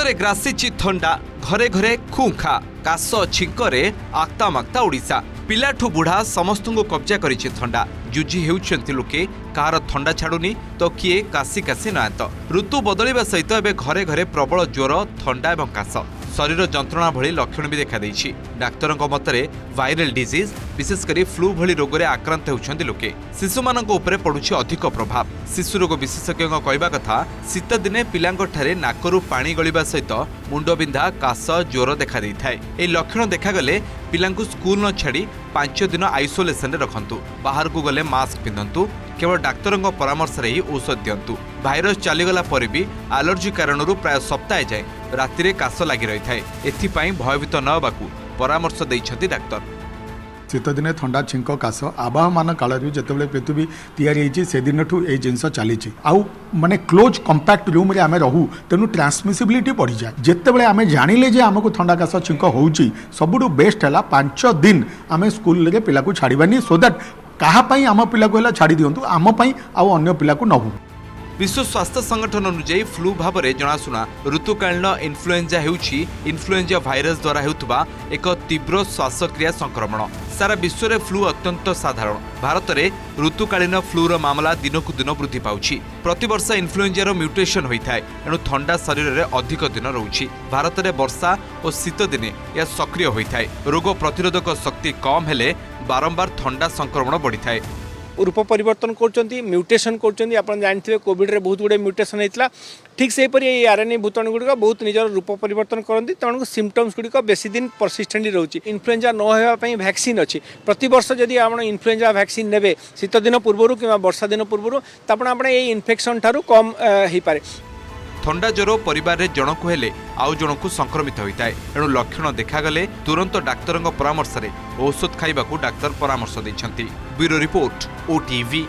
ଶୀତରେ ଗ୍ରାସିଛି ଥଣ୍ଡା ଘରେ ଘରେ ଖୁଁଖା କାଶ ଛିଙ୍କରେ ଆକ୍ତାମାକ୍ତା ଓଡ଼ିଶା ପିଲାଠୁ ବୁଢ଼ା ସମସ୍ତଙ୍କୁ କବ୍ଜା କରିଛି ଥଣ୍ଡା ଯୁଝି ହେଉଛନ୍ତି ଲୋକେ କାହାର ଥଣ୍ଡା ଛାଡୁନି ତ କିଏ କାଶି କାଶି ନାହାନ୍ତ ଋତୁ ବଦଳିବା ସହିତ ଏବେ ଘରେ ଘରେ ପ୍ରବଳ ଜ୍ୱର ଥଣ୍ଡା ଏବଂ କାଶ ଶରୀର ଯନ୍ତ୍ରଣା ଭଳି ଲକ୍ଷଣ ବି ଦେଖାଦେଇଛି ଡାକ୍ତରଙ୍କ ମତରେ ଭାଇରାଲ ଡିଜିଜ୍ ବିଶେଷ କରି ଫ୍ଲୁ ଭଳି ରୋଗରେ ଆକ୍ରାନ୍ତ ହେଉଛନ୍ତି ଲୋକେ ଶିଶୁମାନଙ୍କ ଉପରେ ପଡୁଛି ଅଧିକ ପ୍ରଭାବ ଶିଶୁ ରୋଗ ବିଶେଷଜ୍ଞଙ୍କ କହିବା କଥା ଶୀତ ଦିନେ ପିଲାଙ୍କଠାରେ ନାକରୁ ପାଣି ଗଳିବା ସହିତ ମୁଣ୍ଡବିନ୍ଧା କାଶ ଜ୍ୱର ଦେଖାଦେଇଥାଏ ଏହି ଲକ୍ଷଣ ଦେଖାଗଲେ ପିଲାଙ୍କୁ ସ୍କୁଲ ନ ଛାଡ଼ି 5 ଦିନ ଆଇସୋଲେସନରେ ରଖନ୍ତୁ ବାହାରକୁ ଗଲେ ମାସ୍କ ପିନ୍ଧନ୍ତୁ केवल डाक्तरଙ୍କ ପରାମର୍ଶରେ ହିଁ ଔଷଧ ଦିଅନ୍ତୁ ଭାଇରସ ଚାଲିଗଲା ପରେ ବି ଆଲର୍ଜି କାରଣରୁ ପ୍ରାୟ ସପ୍ତାହେ ଯାଏ ରାତିରେ କାଶ ଲାଗି ରହିଥାଏ ଏଥିପାଇଁ ଭୟଭୀତ ନ ହେବାକୁ ପରାମର୍ଶ ଦେଇଛନ୍ତି ଡାକ୍ତର शीत दिने थंडा छिंक काश आवाहमान काल जिते पृथ्वी या से दिन ठू ये जिनस चली माने क्लोज कंपैक्ट रूम रे आमे रहू तेनु ट्रांसमिसिबिलिटी बढ़ी जाए जिते आमे जानिले जे आमको थंडा काश छिंक होउची सबुठु बेस्ट है 5 दिन आमे स्कूल रे पिला को छाड़बानी सो दैट कहापाई आम पिला को छाड़ी दिंतु आम आउ अन्य पिला को नहू विश्व स्वास्थ्य संगठन अनुଯାୟୀ फ्लू भाव में जनाशुना ऋतुकालीन इन्फ्लुएंजा हेउछि इन्फ्लुएंजा भाइरस द्वारा हेउतबा एक तीव्र श्वासक्रिया संक्रमण सारा विश्व में फ्लू अत्यंत साधारण भारत में ऋतुकालीन फ्लूर मामला दिनकु दिन वृद्धि पाउछि प्रतिवर्ष इन्फ्लुएंजार म्यूटेशन होता है एणु ठंडा शरीर में अधिक दिन रोचे भारत में वर्षा और शीत दिने यह सक्रिय होता है रोग प्रतिरोधक शक्ति कम हेले बारंबार ठंडा संक्रमण बढ़ी थाए रूप परिवर्तन कर म्यूटेशन कर जानते कोविड रे बहुत गुड़े म्यूटेशन होता ठीक से आरएनए भूताणु गुड़िक बहुत निजर रूप परिवर्तन करती तेणु सिम्पटम्स गुड़िक बेसी दिन परसिस्टेंटली रोचे इन्फ्लुएंजा न होगापी वैक्सीन अच्छी प्रति वर्ष जदि आप इन्फ्लुएंजा वैक्सीन नेबे शीत दिन पूर्व कि वर्षा दिन पूर्व तो आप इन्फेक्शन ठारू कम हो पारे थंडा ज्वर परिवार जनकु हेले आउ जनकु संक्रमित होता है एणु लक्षण देखागले तुरंत डाक्तरଙ୍କ परामर्श रे औषध खाइबाकू डाक्तर परामर्श दैछंती ब्यूरो रिपोर्ट ओटीवी।